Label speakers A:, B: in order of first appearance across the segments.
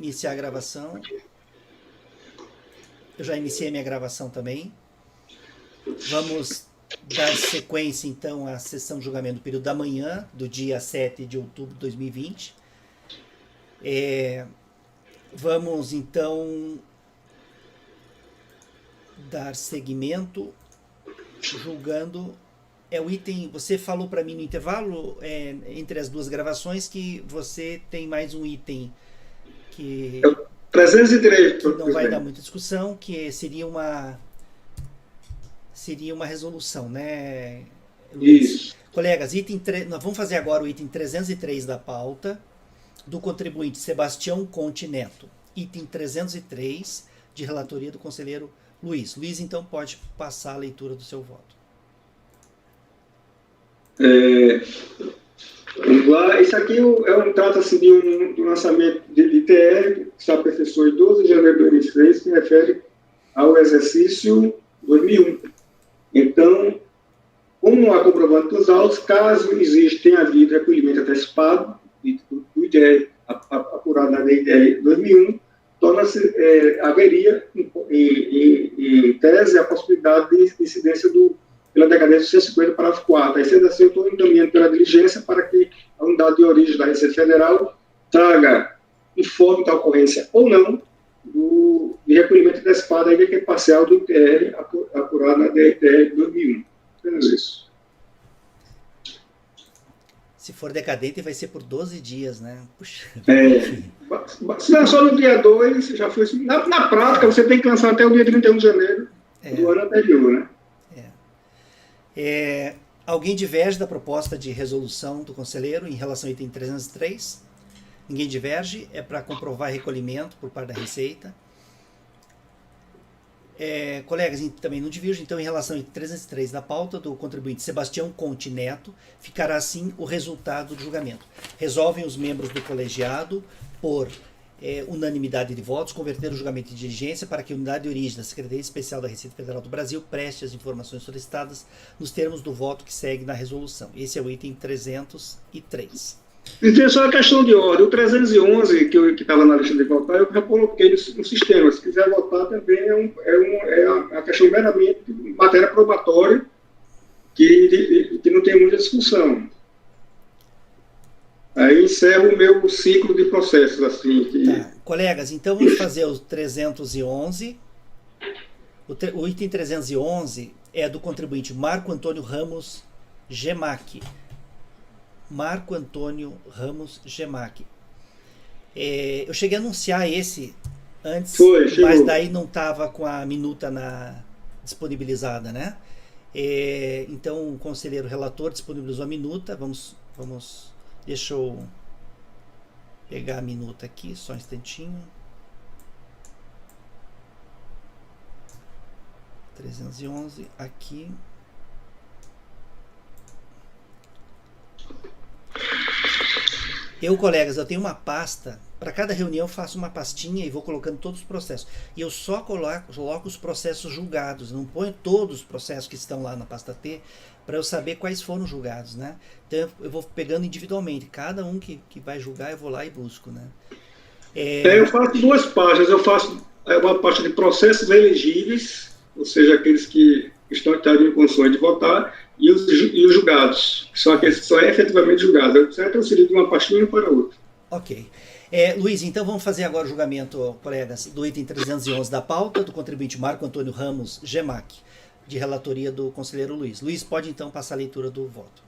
A: iniciar a gravação. Eu já iniciei minha gravação também. Vamos dar sequência, então, à sessão de julgamento do período da manhã, do dia 7 de outubro de 2020. Vamos, então, dar seguimento julgando... o item... Você falou para mim no intervalo, entre as duas gravações, que você tem mais um item que...
B: 303.
A: Que não vai dar muita discussão, que seria uma resolução, né, Luiz?
B: Isso.
A: Colegas, nós vamos fazer agora o item 303 da pauta, do contribuinte Sebastião Conte Neto. Item 303, de relatoria do conselheiro Luiz. Luiz, então, pode passar a leitura do seu voto.
B: Vamos lá. Isso aqui trata-se de um lançamento de ITR, que se aperfeiçoou em 12 de janeiro de 2003, que refere ao exercício 2001. Então, como há comprovante dos autos, caso tenha havido recolhimento antecipado do ITR apurado na ITR 2001, haveria, em tese, a possibilidade de incidência pela decadência do 150, parágrafo 4. Aí, sendo assim, eu estou encaminhando pela diligência para que a unidade de origem da Receita Federal traga informe da ocorrência ou não de recolhimento antecipado, ainda que é parcial, do ITR apurado na DITR 2001. Apenas isso.
A: Se for decadente, vai ser por 12 dias, né? Puxa.
B: Se lançou no dia 2, já foi... Na prática, você tem que lançar até o dia 31 de janeiro do ano anterior, né?
A: Alguém diverge da proposta de resolução do conselheiro em relação ao item 303? Ninguém diverge? É para comprovar recolhimento por parte da Receita. Colegas, também não divergem. Então, em relação ao item 303 da pauta do contribuinte Sebastião Conte Neto, ficará assim o resultado do julgamento. Resolvem os membros do colegiado por unanimidade de votos, converter o julgamento de diligência para que a unidade de origem da Secretaria Especial da Receita Federal do Brasil preste as informações solicitadas nos termos do voto que segue na resolução. Esse é o item 303.
B: E tem só a questão de ordem. O 311, que estava na lista de votar, eu já coloquei no sistema. Se quiser votar, também é uma questão meramente de matéria probatória, que não tem muita discussão. Aí encerro o meu ciclo de processos, assim.
A: Tá. Colegas, então vamos fazer o 311. O item 311 é do contribuinte Marco Antônio Ramos Gemac. Marco Antônio Ramos Gemac. Eu cheguei a anunciar esse antes, mas daí não estava com a minuta disponibilizada, né? Então o conselheiro relator disponibilizou a minuta. Deixa eu pegar a minuta aqui, só um instantinho. 311 aqui. Colegas, eu tenho uma pasta. Para cada reunião eu faço uma pastinha e vou colocando todos os processos. E eu só coloco os processos julgados. Não ponho todos os processos que estão lá na pasta T, para eu saber quais foram julgados, né? Então eu vou pegando individualmente. Cada um que vai julgar, eu vou lá e busco, né?
B: Eu faço duas pastas. Eu faço uma pasta de processos elegíveis, ou seja, aqueles que estão em condições de votar, e os julgados, que são aqueles que são efetivamente julgados. Eu sempre transferi de uma pastinha para outra.
A: Ok. Luiz, então vamos fazer agora o julgamento, colegas, do item 311 da pauta, do contribuinte Marco Antônio Ramos Gemac, de relatoria do conselheiro Luiz. Luiz, pode então passar a leitura do voto.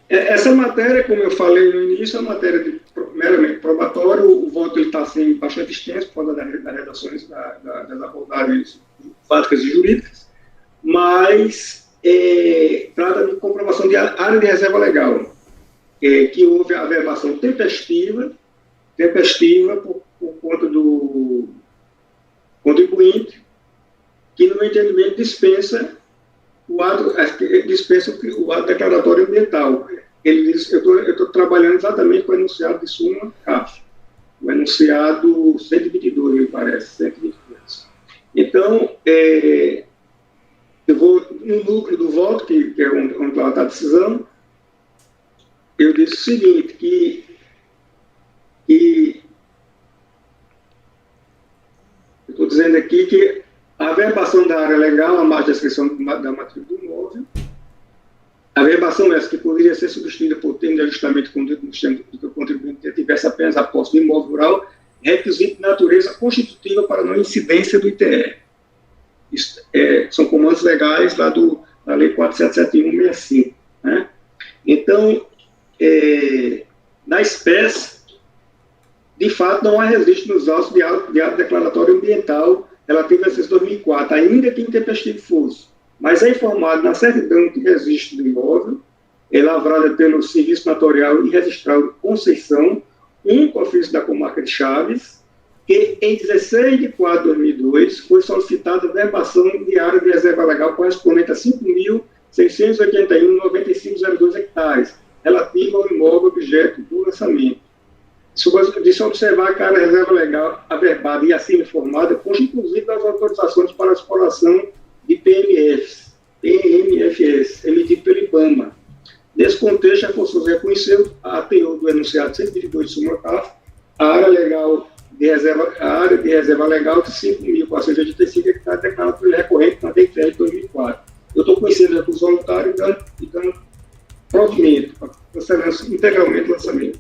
B: Essa matéria, como eu falei no início, é uma matéria meramente probatória. O voto está assim, bastante extenso por conta das redações das abordagens fáticas e jurídicas, mas trata de comprovação de área de reserva legal, que houve a averbação tempestiva por conta do contribuinte, que, no meu entendimento, dispensa o ato declaratório ambiental. Ele diz: eu estou trabalhando exatamente com o enunciado de súmula CAF, o enunciado 122, me parece, 122. Então, eu vou no núcleo do voto, que é onde está a decisão. Eu disse o seguinte, que dizendo aqui que a verbação da área legal, a margem de descrição da matrícula do imóvel, a verbação essa que poderia ser substituída por termo de ajustamento com o que o contribuinte tivesse apenas a posse do imóvel rural, requisito de natureza constitutiva para não incidência do ITR. Isso, são comandos legais lá da Lei 4.771/65. Né? Então, na espécie, de fato, não há registro nos autos de ato declaratório ambiental relativo a exercício 2004, ainda que intempestivo fosse, mas é informado na certidão de registro do imóvel, lavrada pelo Serviço Notarial e Registrado Conceição, com ofício da comarca de Chaves, que em 16 de 4 de 2002 foi solicitada a verbação de área de reserva legal correspondente a 5.681,9502 hectares, relativa ao imóvel objeto do lançamento. De se observar que a área de reserva legal averbada e assim informada consta inclusive das autorizações para a exploração de PMFs, emitido pelo IBAMA. Nesse contexto, é forçoso reconhecer a teor do enunciado 122 de súmula CAF, a área de reserva legal de 5.485 hectares declarada pelo recorrente na DECRE de 2004. Eu estou conhecendo o recurso voluntário e dando provimento, cancelando integralmente o lançamento.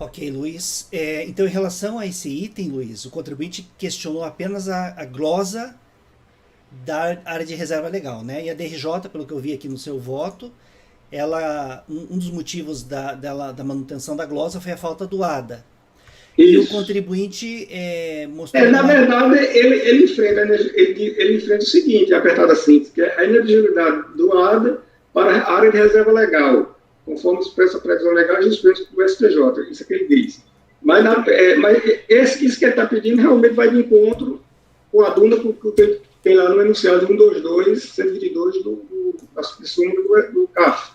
A: Ok, Luiz. Então, em relação a esse item, Luiz, o contribuinte questionou apenas a glosa da área de reserva legal, né? E a DRJ, pelo que eu vi aqui no seu voto, um dos motivos da manutenção da glosa foi a falta do ADA. Isso. E o contribuinte mostrou...
B: na verdade, ele enfrenta o seguinte, apertada simples, que é a ineligibilidade do ADA para a área de reserva legal, conforme expressa a previsão legal e os preços do STJ, isso é que ele diz. Mas isso que ele está pedindo realmente vai de encontro com a dúvida que tem lá no enunciado 122, 122 da súmula do CAF.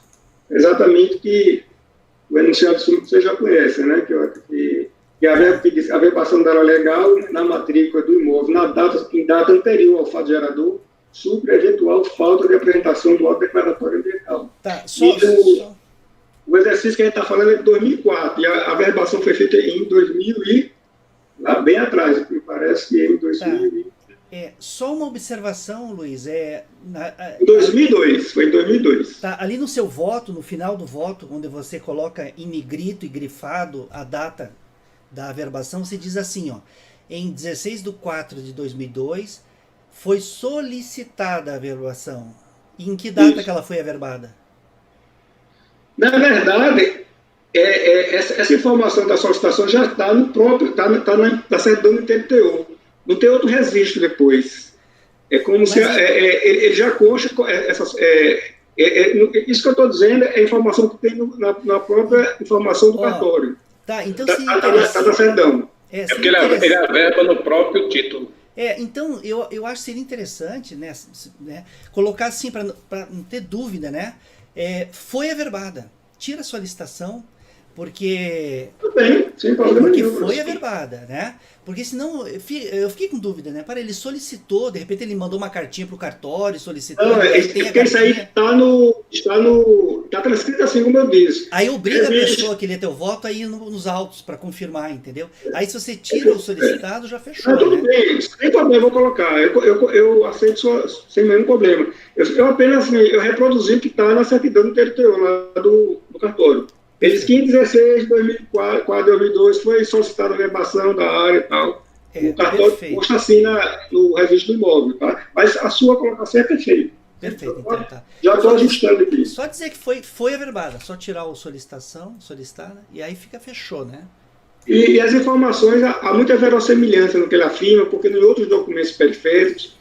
B: Exatamente que o enunciado de súmula que você já conhece, né? Que a verbação da área legal na matrícula do imóvel em data anterior ao fato gerador supra eventual falta de apresentação do auto declaratório ambiental.
A: Tá,
B: o exercício que a gente está falando é de 2004, e a verbação foi feita em 2000 lá bem atrás, me parece que em 2000
A: só uma observação, Luiz.
B: Em 2002, foi em 2002.
A: Tá, ali no seu voto, no final do voto, onde você coloca em negrito e grifado a data da averbação, você diz assim, ó, em 16 de 4 de 2002, foi solicitada a averbação. E em que data que ela foi averbada?
B: Na verdade, essa informação da solicitação já está no próprio, está certidão do TTO. Não tem outro registro depois. É como se ele já consta. Isso que eu estou dizendo é a informação que tem na própria informação do cartório.
A: Tá, então
B: está na certidão.
C: Porque ele averba no próprio título.
A: Então eu acho que seria interessante, né, colocar assim, para não ter dúvida, né? Foi averbada. Tira a solicitação, porque...
B: Tudo bem, sem problema
A: porque
B: nenhum.
A: Foi averbada, né? Porque senão, eu fiquei com dúvida, né? Ele solicitou, de repente ele mandou uma cartinha pro cartório, solicitou...
B: Não, porque isso aí está transcrito assim como eu disse.
A: Aí obriga a pessoa que lê teu voto a ir nos autos para confirmar, entendeu? Aí se você tira o solicitado, já fechou,
B: tudo bem, sem problema, eu vou colocar. Eu aceito sem nenhum problema. Eu apenas eu reproduzi o que está na certidão do TTO lá do cartório. Ele disse que em 16 de 2004, 2002 foi solicitada a verbação da área e tal. O cartório consta assim no registro do imóvel, tá? Mas a sua colocação é perfeita.
A: Perfeito, então tá.
B: Já estou ajustando aqui.
A: Só dizer que foi averbada, só tirar o solicitada, e aí fechou, né?
B: E as informações, há muita verossimilhança no que ele afirma, porque em outros documentos periféricos,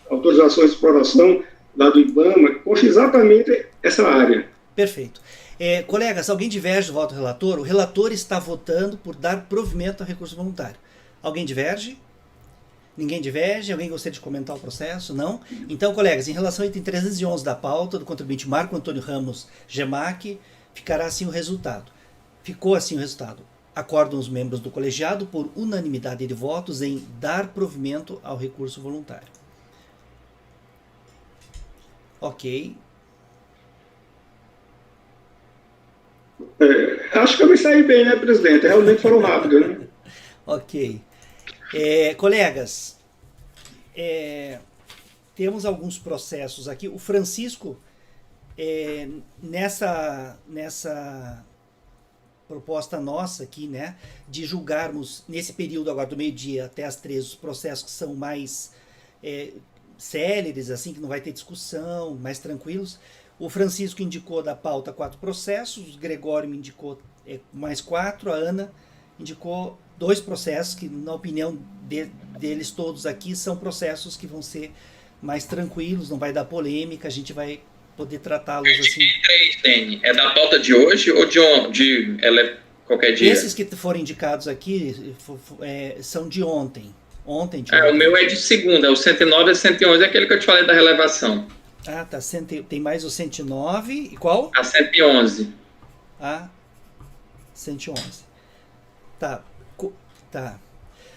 B: autorizações de exploração lá do IBAMA, consta exatamente essa área.
A: Perfeito. Colegas, alguém diverge do voto do relator? O relator está votando por dar provimento ao recurso voluntário. Alguém diverge? Ninguém diverge? Alguém gostaria de comentar o processo? Não? Então, colegas, em relação ao item 311 da pauta do contribuinte Marco Antônio Ramos Gemac, ficará assim o resultado. Ficou assim o resultado. Acordam os membros do colegiado por unanimidade de votos em dar provimento ao recurso voluntário. Ok.
B: acho que eu me saí bem, né, presidente? Realmente foram rápidos, né?
A: Ok. Colegas, temos alguns processos aqui. O Francisco, nessa proposta nossa aqui, né, de julgarmos nesse período agora do meio-dia até as 13 os processos que são mais céleres, assim, que não vai ter discussão, mais tranquilos. O Francisco indicou da pauta 4 processos, o Gregório me indicou mais 4, a Ana indicou 2 processos que, na opinião deles todos aqui, são processos que vão ser mais tranquilos, não vai dar polêmica, a gente vai poder tratá-los assim.
C: É da pauta de hoje ou de qualquer dia?
A: Esses que foram indicados aqui são de ontem.
C: O meu é de segunda, o 109 e 111 é aquele que eu te falei da relevação.
A: Ah, tá. Tem mais o 109 e qual?
C: A 111.
A: A 111. Tá.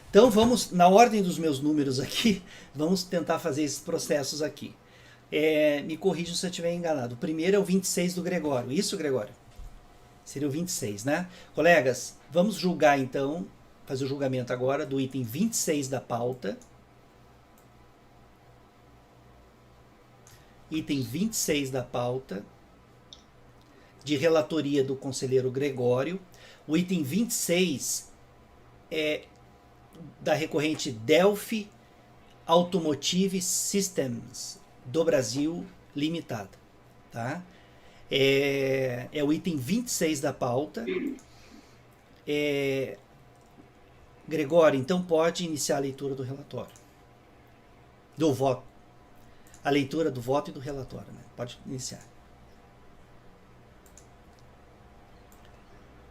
A: Então vamos, na ordem dos meus números aqui, vamos tentar fazer esses processos aqui. Me corrija se eu estiver enganado. O primeiro é o 26 do Gregório. Isso, Gregório? Seria o 26, né? Colegas, vamos julgar então, fazer o julgamento agora do item 26 da pauta. Item 26 da pauta, de relatoria do conselheiro Gregório. O item 26 é da recorrente Delphi Automotive Systems do Brasil Limitada, tá? É o item 26 da pauta. Gregório, então pode iniciar a leitura do relatório. Do voto. A leitura do voto e do relatório, né? Pode iniciar.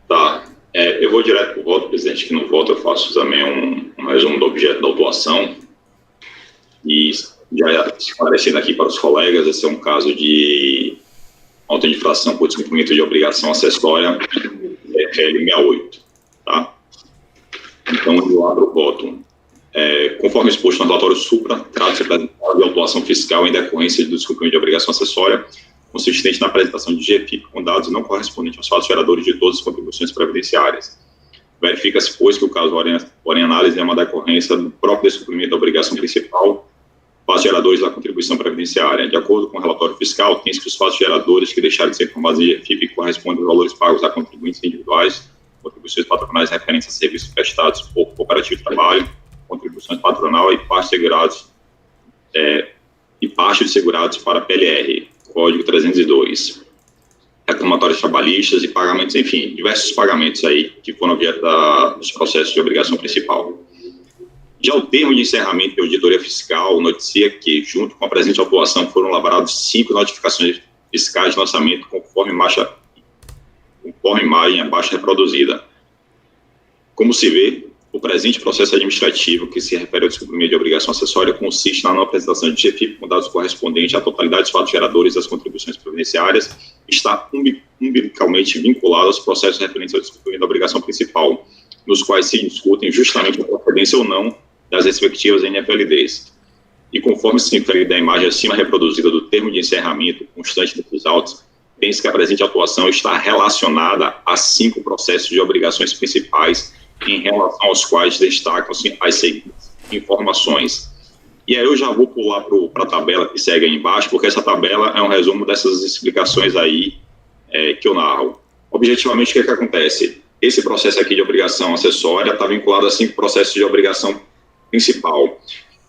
D: Tá. Eu vou direto para o voto, presidente, que no voto eu faço também um resumo do objeto da autuação. E já esclarecendo aqui para os colegas, esse é um caso de auto de infração por descumprimento de obrigação acessória FL 68, tá? Então, eu abro o voto. Conforme exposto no relatório supra, trata-se de autuação fiscal em decorrência do descumprimento de obrigação acessória, consistente na apresentação de GFIP com dados não correspondentes aos fatos geradores de todas as contribuições previdenciárias. Verifica-se, pois, que o caso em análise é uma decorrência do próprio descumprimento da obrigação principal, fatos geradores da contribuição previdenciária. De acordo com o relatório fiscal, tem-se que os fatos geradores que deixaram de ser informados em GFIP correspondem aos valores pagos a contribuintes individuais, contribuições patronais referentes a serviços prestados por cooperativo de trabalho, contribuições patronal e parte de segurados para PLR, Código 302, reclamatórios trabalhistas e pagamentos, enfim, diversos pagamentos aí que foram objeto dos processos de obrigação principal. Já o termo de encerramento de auditoria fiscal noticia que, junto com a presente autuação, foram elaboradas 5 notificações fiscais de lançamento conforme imagem abaixo reproduzida. Como se vê, o presente processo administrativo que se refere ao descumprimento de obrigação acessória consiste na não apresentação de GFIP com dados correspondentes à totalidade dos fatos geradores das contribuições previdenciárias, está umbilicalmente vinculado aos processos referentes ao descumprimento da obrigação principal, nos quais se discutem justamente a procedência ou não das respectivas NFLDs. E conforme se infere da imagem acima reproduzida do termo de encerramento constante desses autos, tem-se que a presente atuação está relacionada a 5 processos de obrigações principais, em relação aos quais destacam-se as seguintes informações. E aí eu já vou pular para a tabela que segue aí embaixo, porque essa tabela é um resumo dessas explicações aí que eu narro. Objetivamente, o que acontece? Esse processo aqui de obrigação acessória está vinculado a 5 processos de obrigação principal.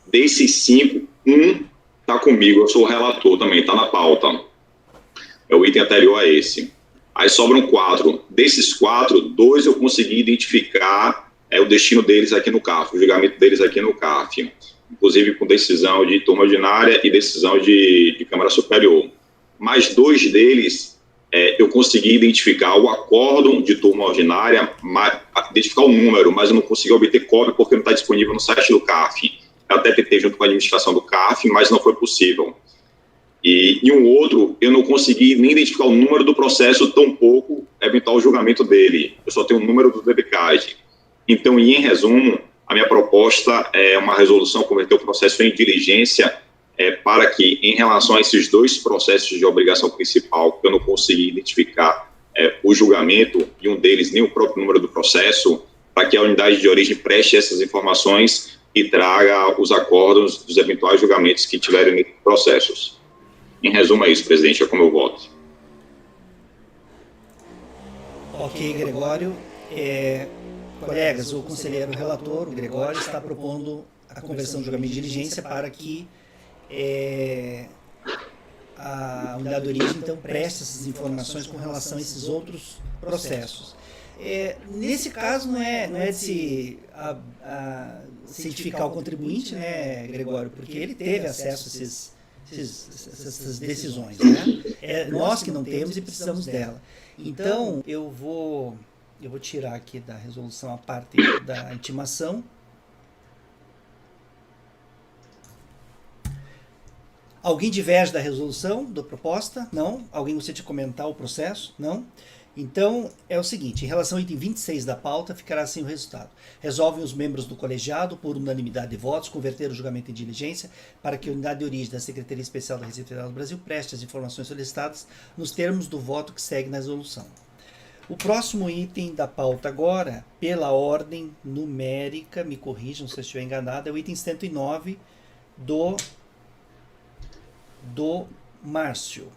D: Desses 5, um está comigo, eu sou o relator também, está na pauta. É o item anterior a esse. Aí sobram 4. Desses 4, 2 eu consegui identificar o destino deles aqui no CAF, o julgamento deles aqui no CAF, inclusive com decisão de turma ordinária e decisão de Câmara Superior. Mais 2 deles, eu consegui identificar o acórdão de turma ordinária, identificar o número, mas eu não consegui obter cópia porque não está disponível no site do CAF. Eu até tentei junto com a administração do CAF, mas não foi possível. E um outro, eu não consegui nem identificar o número do processo, tampouco eventual julgamento dele. Eu só tenho o número do debitcard. Então, em resumo, a minha proposta é uma resolução, converter o processo em diligência, para que, em relação a esses 2 processos de obrigação principal, que eu não consegui identificar o julgamento, e um deles nem o próprio número do processo, para que a unidade de origem preste essas informações e traga os acordos dos eventuais julgamentos que tiverem nesses processos. Em resumo, é isso, presidente, é como eu voto.
A: Ok, Gregório. Colegas, o conselheiro relator, o Gregório, está propondo a conversão do julgamento de diligência para que a unidade de origem, então, preste essas informações com relação a esses outros processos. Nesse caso, não é de se cientificar o contribuinte, né, Gregório, porque ele teve acesso a essas decisões, né? É nós que não temos e precisamos dela. Então, eu vou tirar aqui da resolução a parte da intimação. Alguém diverge da resolução, da proposta? Não? Alguém gostaria de comentar o processo? Não? Então, é o seguinte, em relação ao item 26 da pauta, ficará assim o resultado. Resolvem os membros do colegiado, por unanimidade de votos, converter o julgamento em diligência para que a unidade de origem da Secretaria Especial da Receita Federal do Brasil preste as informações solicitadas nos termos do voto que segue na resolução. O próximo item da pauta agora, pela ordem numérica, me corrijam se eu estiver enganado, é o item 109 do Márcio.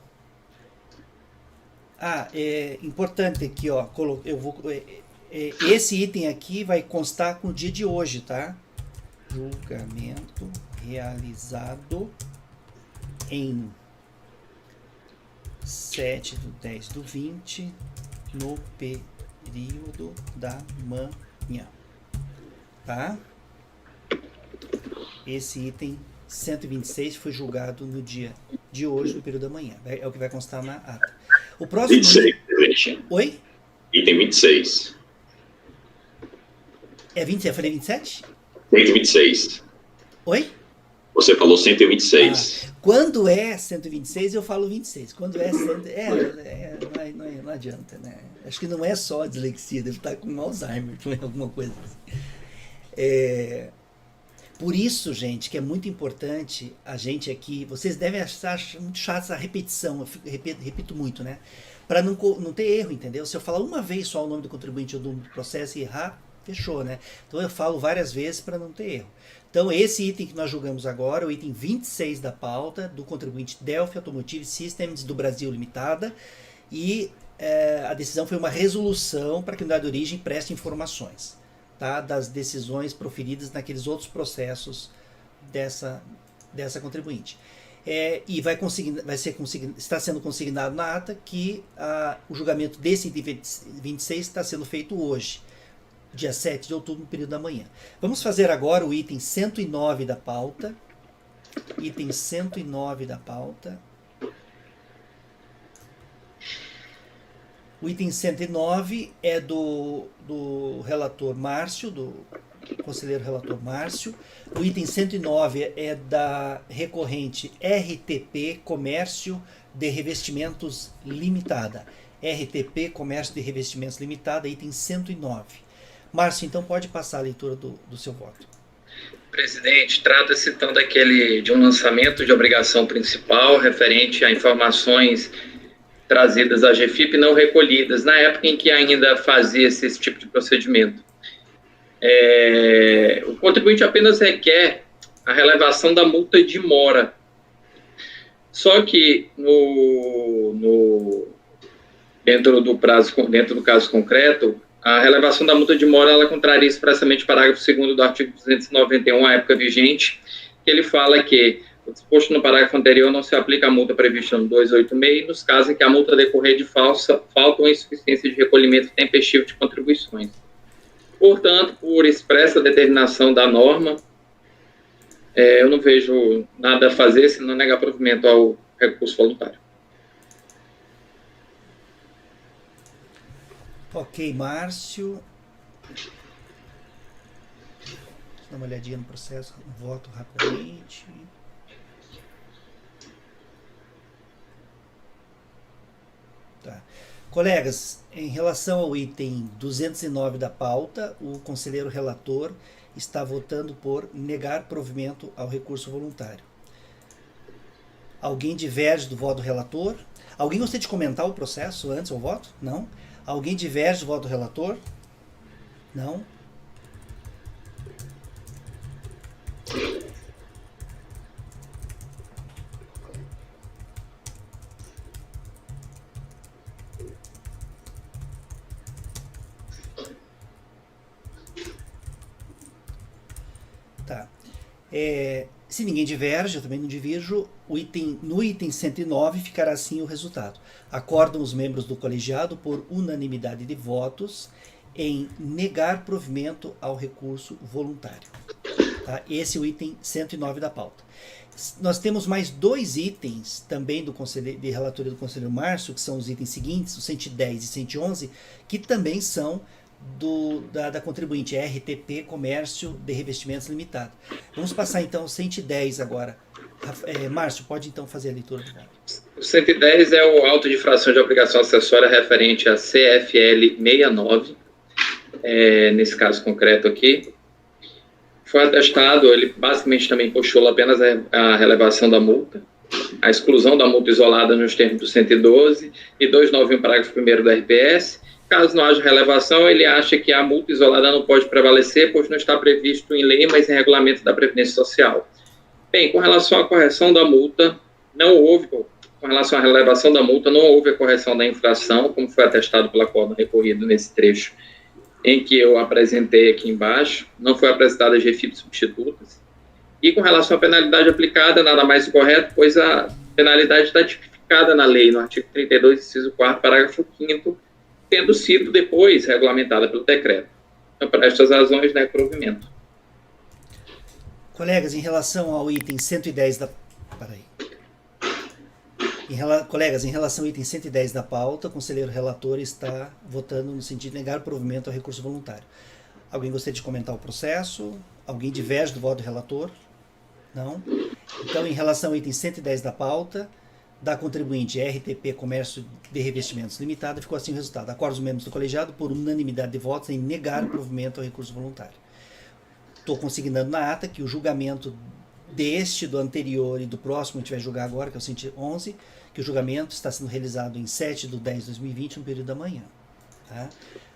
A: É importante aqui, ó, esse item aqui vai constar com o dia de hoje, tá? Julgamento realizado em 7/10/20 no período da manhã, tá? Esse item 126 foi julgado no dia de hoje, no período da manhã. É o que vai constar na ata. O próximo
D: 26, presidente.
A: Oi?
D: Item 26.
A: É 26? Eu falei 27?
D: 126.
A: Oi?
D: Você falou 126.
A: Quando é 126, eu falo 26. Quando é 100, não adianta, né? Acho que não é só a dislexia, deve estar com Alzheimer, alguma coisa assim. Por isso, gente, que é muito importante a gente aqui, vocês devem achar muito chato essa repetição, eu repito muito, né? Para não ter erro, entendeu? Se eu falar uma vez só o nome do contribuinte ou do processo e errar, fechou, né? Então eu falo várias vezes para não ter erro. Então esse item que nós julgamos agora, o item 26 da pauta, do contribuinte Delphi Automotive Systems do Brasil Limitada, e a decisão foi uma resolução para que a unidade de origem preste informações, tá, das decisões proferidas naqueles outros processos dessa contribuinte. E está sendo consignado na ata que o julgamento desse item 26 está sendo feito hoje, dia 7 de outubro, no período da manhã. Vamos fazer agora o item 109 da pauta. Item 109 da pauta. O item 109 é do relator Márcio, do conselheiro relator Márcio. O item 109 é da recorrente RTP Comércio de Revestimentos Limitada. RTP Comércio de Revestimentos Limitada, item 109. Márcio, então pode passar a leitura do seu voto.
C: Presidente, trata-se então de um lançamento de obrigação principal referente a informações trazidas à GFIP não recolhidas, na época em que ainda fazia-se esse tipo de procedimento. O contribuinte apenas requer a relevação da multa de mora. Só que dentro do caso concreto, a relevação da multa de mora, ela contraria expressamente o parágrafo 2º do artigo 291, à época vigente, que ele fala que o disposto no parágrafo anterior não se aplica a multa prevista no 286, nos casos em que a multa decorrer de falta ou insuficiência de recolhimento tempestivo de contribuições. Portanto, por expressa determinação da norma, eu não vejo nada a fazer senão negar provimento ao recurso voluntário.
A: Ok, Márcio. Deixa eu dar uma olhadinha no processo, voto rapidamente. Tá. Colegas, em relação ao item 209 da pauta, o conselheiro relator está votando por negar provimento ao recurso voluntário. Alguém diverge do voto do relator? Alguém gostaria de comentar o processo antes do voto? Não? Alguém diverge do voto do relator? Não? Tá. Se ninguém diverge, eu também não divirjo, no item 109 ficará assim o resultado. Acordam os membros do colegiado por unanimidade de votos em negar provimento ao recurso voluntário. Tá? Esse é o item 109 da pauta. Nós temos mais 2 itens também de relatoria do conselheiro Márcio, que são os itens seguintes, o 110 e 111, que também são da contribuinte RTP Comércio de Revestimentos Limitada. Vamos passar então o 110 agora. Márcio, pode então fazer a leitura do voto.
C: O 110 é o auto de infração de obrigação acessória referente a CFL 69, nesse caso concreto aqui. Foi atestado, ele basicamente também postula apenas a relevação da multa, a exclusão da multa isolada nos termos do 112 e 291, parágrafo 1º do RPS. Caso não haja relevação, ele acha que a multa isolada não pode prevalecer, pois não está previsto em lei, mas em regulamento da Previdência Social. Bem, com relação à correção da multa, com relação à relevação da multa, não houve a correção da infração, como foi atestado pela Corte recorrido nesse trecho em que eu apresentei aqui embaixo, não foi apresentada GFIP substitutas. E com relação à penalidade aplicada, nada mais correto, pois a penalidade está tipificada na lei, no artigo 32, inciso 4º, parágrafo 5º, tendo sido depois regulamentada pelo decreto. Então, por estas razões, né, provimento.
A: Colegas, em relação ao item 110 da... Colegas, em relação ao item 110 da pauta, o conselheiro relator está votando no sentido de negar o provimento ao recurso voluntário. Alguém gostaria de comentar o processo? Alguém diverge do voto do relator? Não? Então, em relação ao item 110 da pauta, da contribuinte RTP Comércio de Revestimentos Limitada, ficou assim o resultado. Acordo os membros do colegiado por unanimidade de votos em negar o provimento ao recurso voluntário. Estou consignando na ata que o julgamento do anterior e do próximo, que a gente vai julgar agora, que é o 111, que o julgamento está sendo realizado em 7/10/2020, no período da manhã. Tá?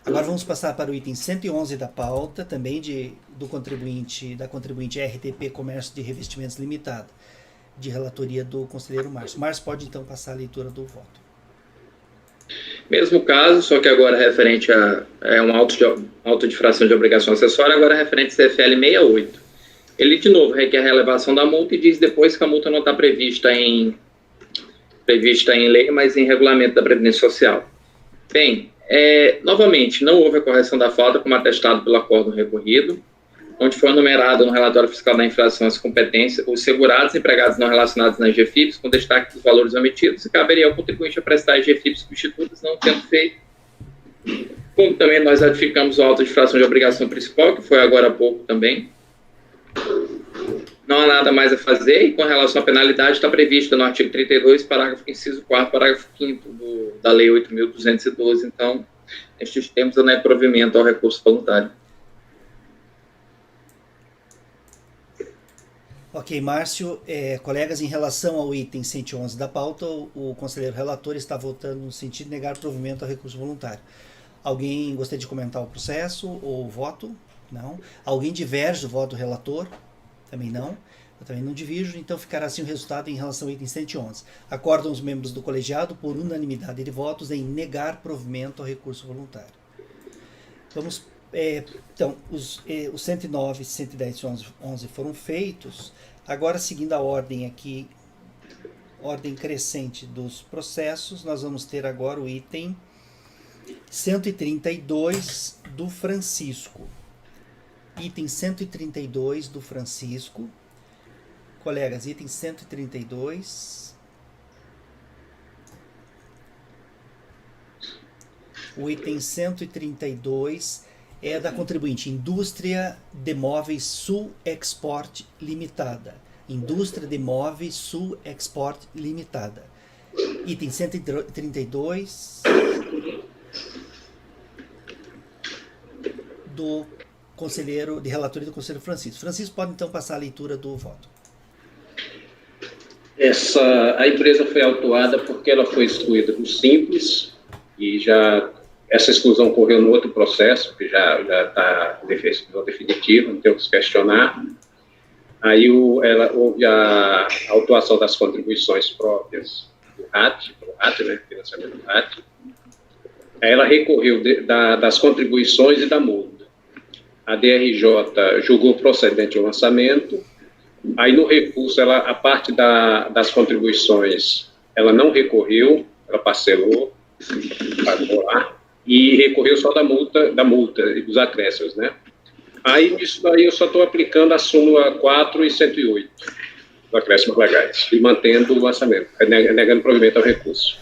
A: Agora vamos passar para o item 111 da pauta, também da contribuinte RTP Comércio de Revestimentos Limitada, de relatoria do conselheiro Márcio. Márcio pode então passar a leitura do voto.
C: Mesmo caso, só que agora referente a um auto de infração de obrigação acessória, agora referente a CFL 68. Ele, de novo, requer a relevação da multa e diz depois que a multa não está prevista em lei, mas em regulamento da Previdência Social. Bem, novamente, não houve a correção da falta, como atestado pelo acordo recorrido, onde foi enumerado no relatório fiscal da infração as competências, os segurados e empregados não relacionados nas GFIPs, com destaque dos valores omitidos, e caberia ao contribuinte a prestar as GFIPs substitutas, não tendo feito. Como também nós ratificamos o auto de infração de obrigação principal, que foi agora há pouco também. Não há nada mais a fazer, e com relação à penalidade, está prevista no artigo 32, parágrafo inciso 4º, parágrafo 5º da Lei 8.212. Então, nestes termos, não é provimento ao recurso voluntário.
A: Ok, Márcio. Colegas, em relação ao item 111 da pauta, o conselheiro relator está votando no sentido de negar provimento ao recurso voluntário. Alguém gostaria de comentar o processo ou o voto? Não. Alguém diverge do voto do relator? Também não. Eu também não divirjo, então ficará assim o resultado em relação ao item 111. Acordam os membros do colegiado por unanimidade de votos em negar provimento ao recurso voluntário. Vamos... Então, os 109, 110 e 111 foram feitos. Agora, seguindo a ordem aqui, ordem crescente dos processos, nós vamos ter agora o item 132 do Francisco. Item 132 do Francisco. Colegas, item 132. O item 132 é da contribuinte Indústria de Móveis Sul Export Limitada. Indústria de Móveis Sul Export Limitada. Item 132 do relatoria do conselheiro Francisco. Francisco, pode então passar a leitura do voto.
E: A empresa foi autuada porque ela foi excluída do Simples e essa exclusão ocorreu no outro processo, que já está definitivo, não tem o que se questionar. Aí houve a autuação das contribuições próprias do RAT, né, financiamento do RAT. Aí ela recorreu das contribuições e da multa. A DRJ julgou procedente o lançamento. Aí no recurso, a parte das contribuições, ela não recorreu, ela parcelou, pagou lá, e recorreu só da multa e dos acréscimos, né? Aí, nisso daí, eu só estou aplicando a súmula 4 e 108, dos acréscimos legais, e mantendo o lançamento, negando provimento ao recurso.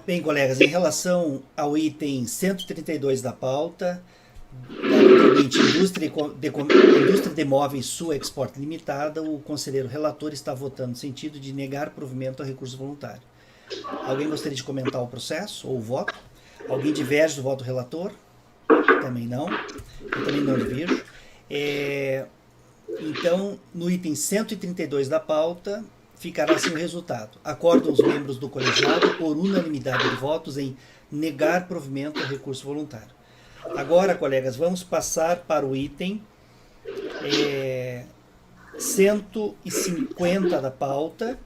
A: Bem, colegas, em relação ao item 132 da pauta, da contribuinte Indústria de Móveis Sul Export Limitada, o conselheiro relator está votando no sentido de negar provimento ao recurso voluntário. Alguém gostaria de comentar o processo ou o voto? Alguém diverge do voto do relator? Também não. Eu também não divirjo. Então, no item 132 da pauta, ficará assim o resultado. Acordam os membros do colegiado por unanimidade de votos em negar provimento ao recurso voluntário. Agora, colegas, vamos passar para o item 150 da pauta,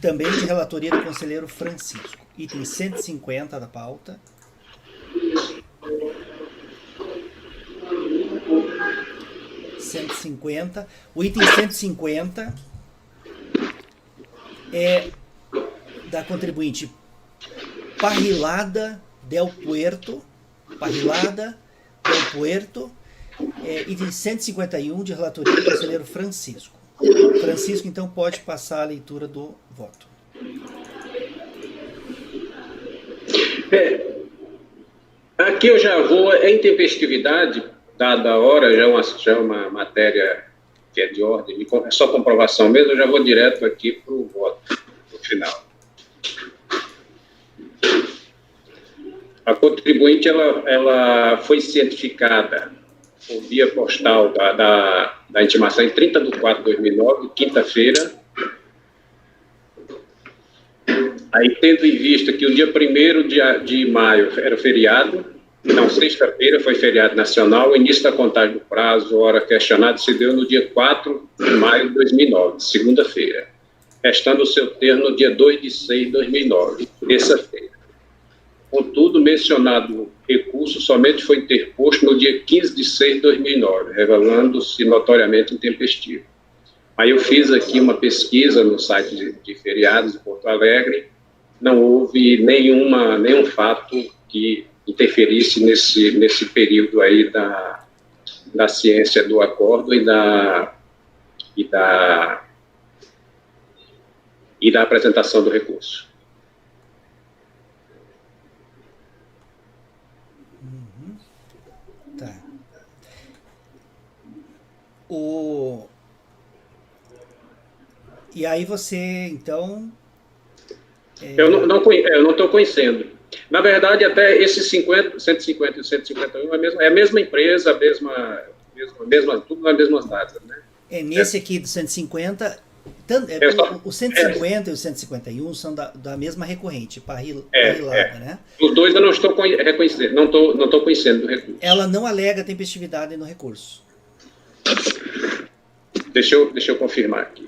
A: também de relatoria do conselheiro Francisco. Item 150 da pauta. O item 150 é da contribuinte Parrilada del Puerto, item 151 de relatoria do conselheiro Francisco. Francisco, então, pode passar a leitura do voto.
E: Aqui eu já vou, intempestividade, dada a hora, já é uma matéria que é de ordem, é só comprovação mesmo, eu já vou direto aqui para o voto, no final. A contribuinte, ela foi cientificada por via postal da intimação em 30 de 4 de 2009, quinta-feira. Aí, tendo em vista que o dia 1º de maio era feriado, não, sexta-feira foi feriado nacional, o início da contagem do prazo, hora questionada, se deu no dia 4 de maio de 2009, segunda-feira, restando o seu termo no dia 2 de 6 de 2009, terça-feira. Contudo, mencionado recurso somente foi interposto no dia 15 de 6 de 2009, revelando-se notoriamente intempestivo. Aí eu fiz aqui uma pesquisa no site de feriados de Porto Alegre, não houve nenhum fato que interferisse nesse período aí da ciência do acordo e da apresentação do recurso.
A: Tá. E aí você, então...
E: Eu não estou conhecendo. Na verdade, até esses 150 e 151 é a mesma empresa, tudo nas mesmas datas, né?
A: Nesse aqui do 150, o 150 e o 151 são da mesma recorrente, Parrilada, né?
E: Os dois eu não estou reconhecendo, não estou conhecendo do recurso.
A: Ela não alega tempestividade no recurso.
E: Deixa eu confirmar aqui.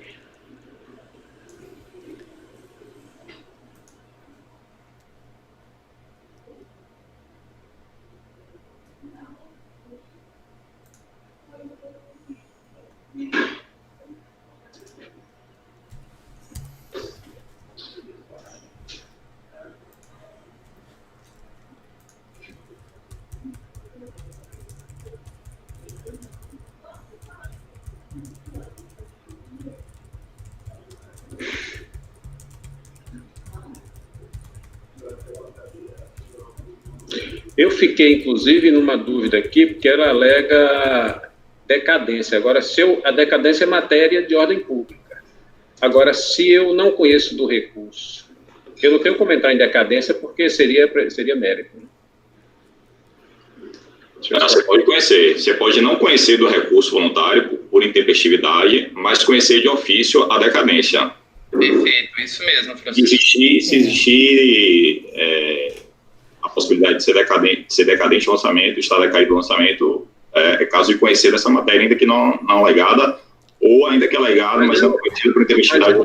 E: Eu fiquei, inclusive, numa dúvida aqui, porque ela alega decadência. Agora, a decadência é matéria de ordem pública. Agora, se eu não conheço do recurso, eu não tenho que comentar em decadência, porque seria mérito.
D: Você pode conhecer. Você pode não conhecer do recurso voluntário por intempestividade, mas conhecer de ofício a decadência.
C: Perfeito, isso mesmo, Francisco.
D: Se existir a possibilidade de ser decadente o lançamento, estar decaído o lançamento, é caso de conhecer essa matéria, ainda que não alegada, ou ainda que alegada, mas não conhecida por intempestividade.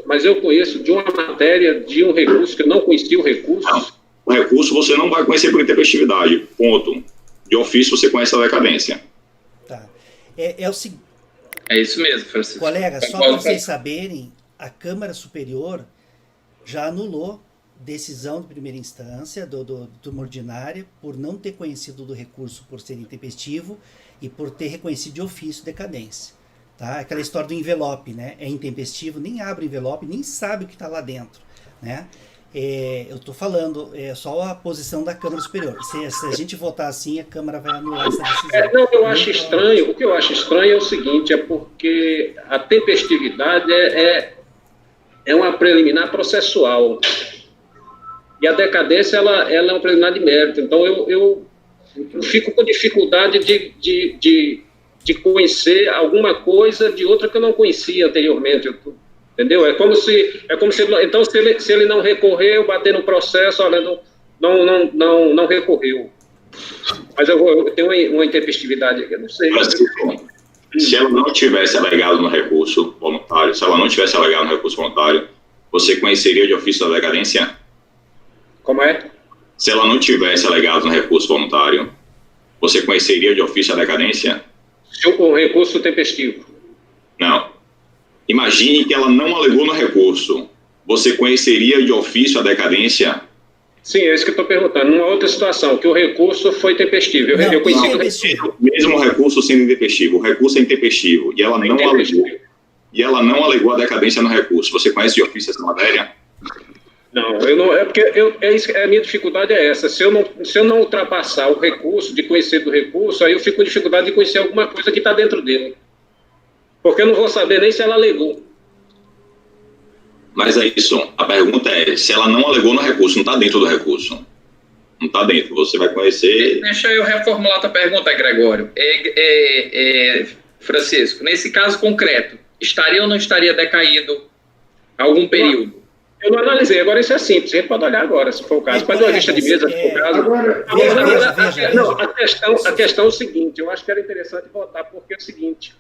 E: Mas eu conheço de uma matéria, de um recurso, que eu não conhecia o recurso.
D: Não, o recurso você não vai conhecer por intempestividade, ponto. De ofício você conhece a decadência.
A: Tá. É o seguinte.
C: É isso mesmo, Francisco.
A: Colega, só para vocês saberem, a Câmara Superior já anulou decisão de primeira instância do turma ordinária por não ter conhecido do recurso por ser intempestivo e por ter reconhecido de ofício decadência. Tá? Aquela história do envelope, né? É intempestivo, nem abre o envelope, nem sabe o que está lá dentro, né? Eu estou falando, só a posição da Câmara Superior. Se a gente votar assim, a Câmara vai anular essa decisão.
E: Não, eu acho estranho. O que eu acho estranho é o seguinte, é porque a tempestividade é uma preliminar processual. E a decadência, ela é uma preliminar de mérito. Então, eu fico com dificuldade de conhecer alguma coisa de outra que eu não conhecia anteriormente. Entendeu? É como se então, se ele não recorreu, bater no processo, olha, não recorreu. Mas eu tenho uma intempestividade aqui, eu não sei.
D: Se ela não tivesse alegado no recurso voluntário, você conheceria de ofício da decadência?
E: Como é?
D: Se ela não tivesse alegado no recurso voluntário, você conheceria de ofício a decadência?
E: O recurso tempestivo.
D: Não. Imagine que ela não alegou no recurso. Você conheceria de ofício a decadência?
E: Sim, é isso que eu estou perguntando. Numa outra situação, que o recurso foi tempestivo. Eu conheci
D: mesmo o recurso sendo intempestivo. O recurso é intempestivo. E ela não alegou. E ela não alegou a decadência no recurso. Você conhece de ofício essa matéria?
E: Não, eu não. É porque a minha dificuldade é essa. Se eu não ultrapassar o recurso, de conhecer do recurso, aí eu fico com dificuldade de conhecer alguma coisa que está dentro dele. Porque eu não vou saber nem se ela alegou.
D: Mas é isso. A pergunta é, se ela não alegou no recurso, não está dentro do recurso. Não está dentro. Você vai conhecer...
C: Deixa eu reformular a tua pergunta, Gregório. Francisco, nesse caso concreto, estaria ou não estaria decaído algum período?
E: Eu não analisei. Agora isso é simples. A gente pode olhar agora, se for o caso. Faz uma lista de mesa, se for o caso. A questão é o seguinte. Eu acho que era interessante votar, porque é o seguinte...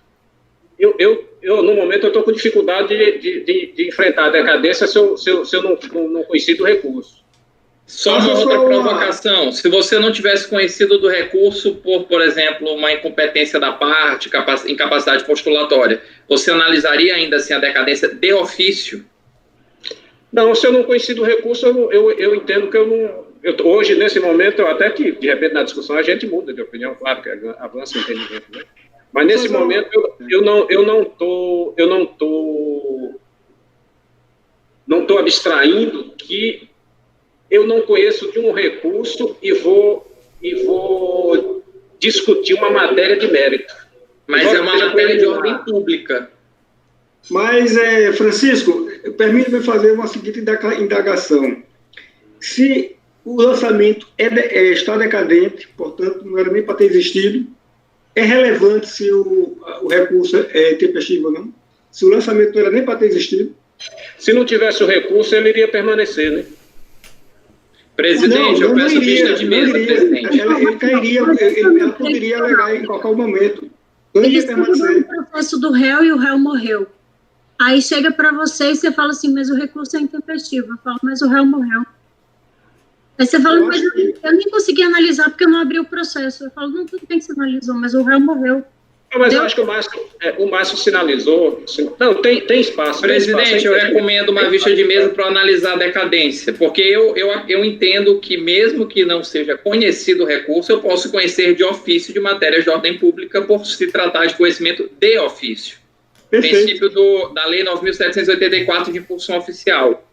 E: no momento, eu estou com dificuldade de enfrentar a decadência se eu não conheci do recurso.
C: Só uma outra provocação. Se você não tivesse conhecido do recurso por exemplo, uma incompetência da parte, incapacidade postulatória, você analisaria ainda assim a decadência de ofício?
E: Não, se eu não conheci do recurso, eu entendo que eu não... hoje, nesse momento, até que, de repente, na discussão, a gente muda de opinião, claro, que avança o entendimento, né? Mas nesse momento eu não tô abstraindo que eu não conheço de um recurso e vou discutir uma matéria de mérito.
C: Mas é uma matéria de ordem pública.
B: Mas, Francisco, permita-me fazer uma seguinte indagação. Se o lançamento está decadente, portanto, não era nem para ter existido, é relevante se o recurso é intempestivo ou não? Se o lançamento não era nem para ter existido?
E: Se não tivesse o recurso, ele iria permanecer, né?
C: Presidente, eu peço vista de mesa, presidente.
B: Ele cairia, ela poderia alegar em qualquer momento. Não iria permanecer.
F: O processo do réu e o réu morreu. Aí chega para você e você fala assim, mas o recurso é intempestivo. Eu falo, mas o réu morreu. Aí você fala, mas eu nem consegui analisar porque eu não abri o processo. Eu falo, não, tudo bem que você analisou, mas o réu morreu.
E: Mas eu acho que o Márcio sinalizou... Não, tem espaço.
C: Presidente, eu recomendo uma vista de mesa para analisar a decadência, porque eu entendo que mesmo que não seja conhecido o recurso, eu posso conhecer de ofício de matérias de ordem pública por se tratar de conhecimento de ofício. Princípio da Lei 9.784 de impulsão oficial.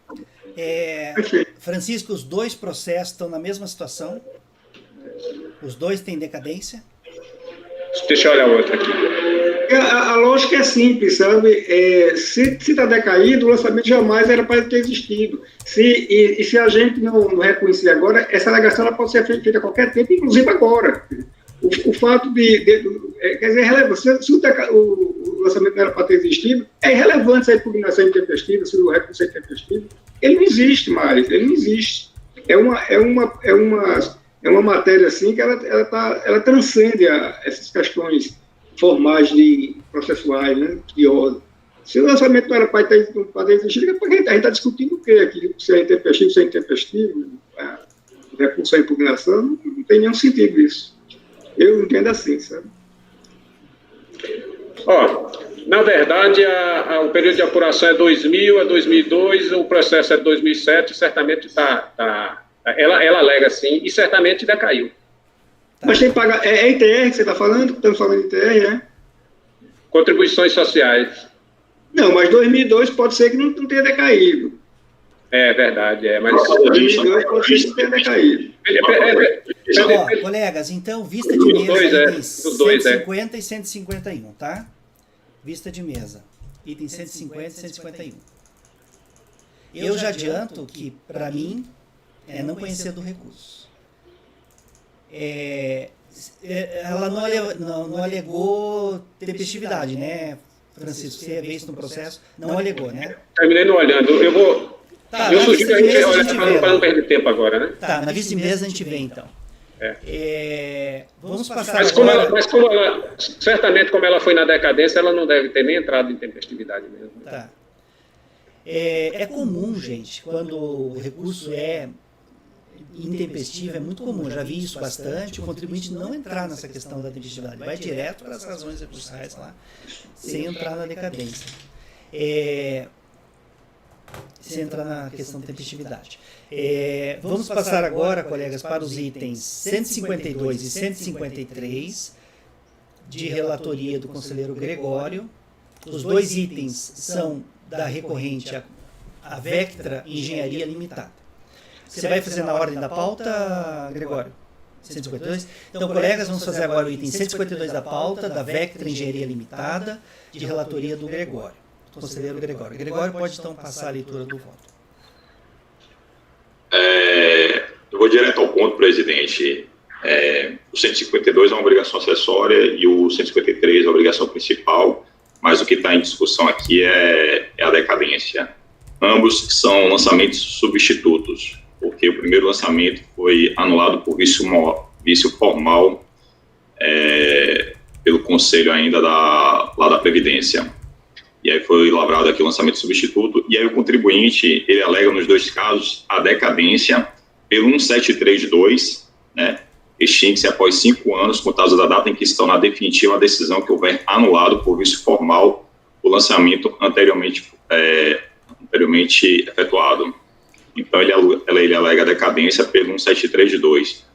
A: Francisco, os dois processos estão na mesma situação? Os dois têm decadência?
E: Deixa eu olhar o outro aqui.
B: A lógica é simples, sabe? Se está decaído, o lançamento jamais era para ter existido. Se a gente não reconhecer agora, essa alegação ela pode ser feita a qualquer tempo, inclusive agora. O fato quer dizer, é relevante. Se o lançamento não era para ter existido, é irrelevante se a impugnação é intempestiva, se o recurso é intempestivo. Ele não existe mais, ele não existe. É uma matéria assim que ela transcende essas questões formais processuais, né, de ordem. Se o lançamento não era para ter existido, a gente está discutindo o quê aqui? Se é intempestivo, se é intempestivo, o recurso à impugnação, não tem nenhum sentido isso. Eu entendo assim, sabe?
E: Na verdade, o período de apuração é 2000 a 2002, o processo é de 2007, certamente ela alega sim, e certamente decaiu.
A: Tá.
B: Mas tem que pagar. É ITR que você está falando? Estamos falando de ITR, né?
E: Contribuições sociais.
B: Não, mas 2002 pode ser que não tenha decaído.
E: É verdade, mas...
B: 2002 pode ser que não tenha decaído.
A: Colegas, então, vista de mesa, itens 150 e 151, tá? Vista de mesa, itens 150 e 151. Eu já adianto que, para mim, é não conhecer do recurso. Ela não alegou tempestividade, né, Francisco? Você vê isso no processo? Não alegou, né?
E: Terminei não olhando. Eu sugiro a gente olhar para não perder tempo agora, né?
A: Tá, na vista de mesa a gente vê, então. Vamos passar
E: mas como ela, certamente, como ela foi na decadência, ela não deve ter nem entrado em tempestividade mesmo.
A: Tá. É comum, gente, quando o recurso é intempestivo, é muito comum, já vi isso bastante, o contribuinte não entrar nessa questão da tempestividade, vai direto para as razões recursais lá, sem entrar na decadência. Sem entrar na questão da tempestividade. Vamos passar agora, colegas, para os itens 152 e 153 de relatoria do conselheiro Gregório. Os dois itens são da recorrente a Vectra Engenharia Limitada. Você vai fazer na ordem da pauta, Gregório? 152? Então, colegas, vamos fazer agora o item 152 da pauta, da Vectra Engenharia Limitada, de relatoria do Gregório, do conselheiro Gregório. Gregório, pode então passar a leitura do voto.
D: Eu vou direto ao ponto, presidente. O 152 é uma obrigação acessória e o 153 é a obrigação principal, mas o que está em discussão aqui é a decadência. Ambos são lançamentos substitutos, porque o primeiro lançamento foi anulado por vício formal pelo Conselho ainda lá da Previdência. E aí foi lavrado aqui o lançamento substituto, e aí o contribuinte, ele alega nos dois casos a decadência pelo 1732, né, extingue-se após 5 anos, contados da data em que se torna definitiva a decisão que houver anulado por vício formal o lançamento anteriormente efetuado. Então, ele alega a decadência pelo 1732.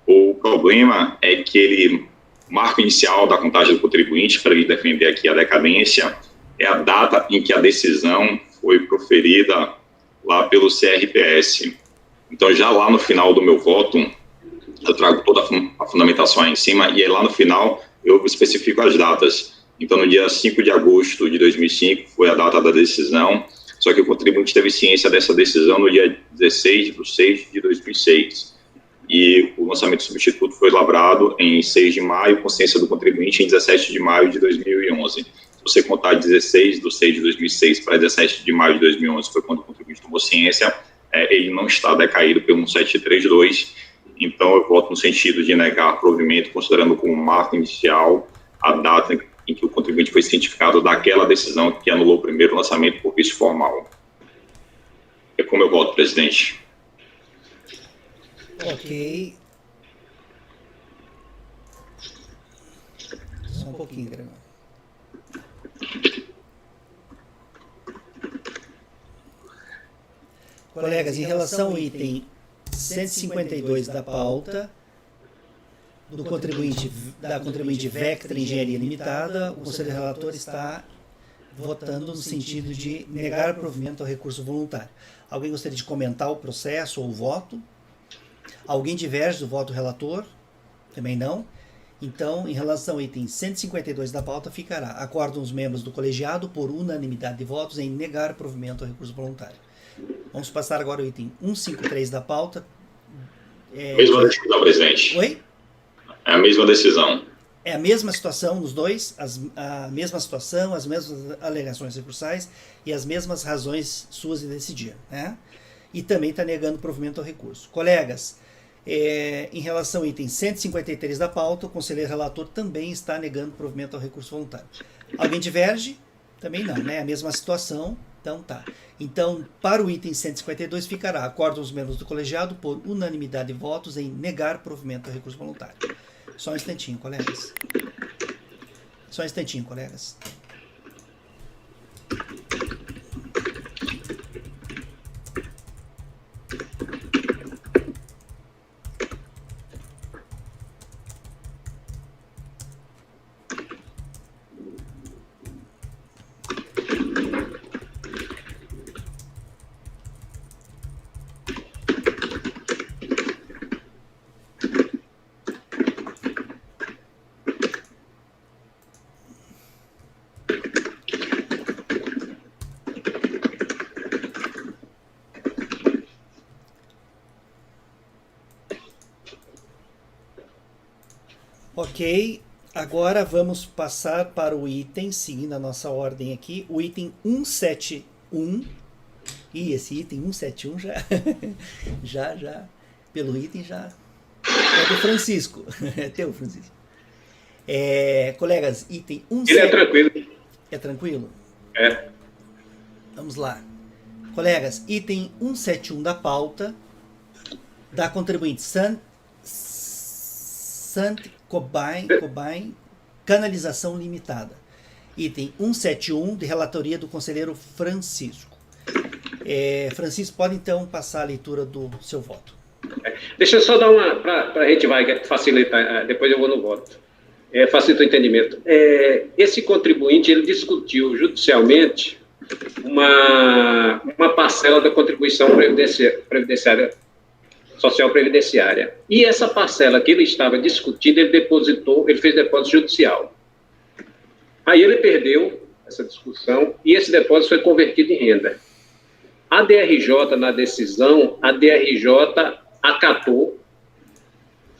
D: O problema é que ele, marco inicial da contagem do contribuinte, para ele defender aqui a decadência, é a data em que a decisão foi proferida lá pelo CRPS. Então, já lá no final do meu voto, eu trago toda a fundamentação aí em cima, e aí lá no final eu especifico as datas. Então, no dia 5 de agosto de 2005 foi a data da decisão, só que o contribuinte teve ciência dessa decisão no dia 16/6 de 2006. E o lançamento substituto foi lavrado em 6 de maio, com ciência do contribuinte em 17 de maio de 2011. Se você contar 16/6 de 2006 para 17 de maio de 2011, foi quando o contribuinte tomou ciência, ele não está decaído pelo 1732. Então, eu voto no sentido de negar provimento, considerando como marco inicial a data em que o contribuinte foi cientificado daquela decisão que anulou o primeiro lançamento por vício formal. É como eu voto, presidente.
A: Ok. Só um pouquinho, Gregório. Colegas, em relação ao item 152 da pauta, da contribuinte Vectra Engenharia Limitada, o conselho relator está votando no sentido de negar provimento ao recurso voluntário. Alguém gostaria de comentar o processo ou o voto? Alguém diverge do voto relator? Também não. Então, em relação ao item 152 da pauta, ficará: acordam os membros do colegiado por unanimidade de votos em negar provimento ao recurso voluntário. Vamos passar agora ao item 153 da pauta.
D: Mesma decisão, presidente.
A: Oi?
D: É a mesma decisão.
A: É a mesma situação nos dois, a mesma situação, as mesmas alegações recursais e as mesmas razões suas de decidir, né? E também está negando provimento ao recurso. Colegas, em relação ao item 153 da pauta, o conselheiro relator também está negando provimento ao recurso voluntário. Alguém diverge? Também não, né? A mesma situação, então tá. Então, para o item 152 ficará: acordam os membros do colegiado por unanimidade de votos em negar provimento ao recurso voluntário. Só um instantinho, colegas. Só um instantinho, colegas. Ok, agora vamos passar para o item, seguindo a nossa ordem aqui, o item 171. E esse item 171 já, pelo item já é do Francisco. É teu, Francisco. Colegas, item 171.
E: Ele é tranquilo.
A: É tranquilo?
E: É.
A: Vamos lá. Colegas, item 171 da pauta, da contribuinte Sant Cobain Canalização Limitada. Item 171, de relatoria do conselheiro Francisco. Francisco, pode então passar a leitura do seu voto.
E: Deixa eu só dar uma, para a gente vai facilitar, depois eu vou no voto. Facilita o entendimento. Esse contribuinte, ele discutiu judicialmente uma parcela da contribuição previdenciária, social previdenciária. E essa parcela que ele estava discutindo, ele fez depósito judicial. Aí ele perdeu essa discussão e esse depósito foi convertido em renda. A DRJ, na decisão, a DRJ acatou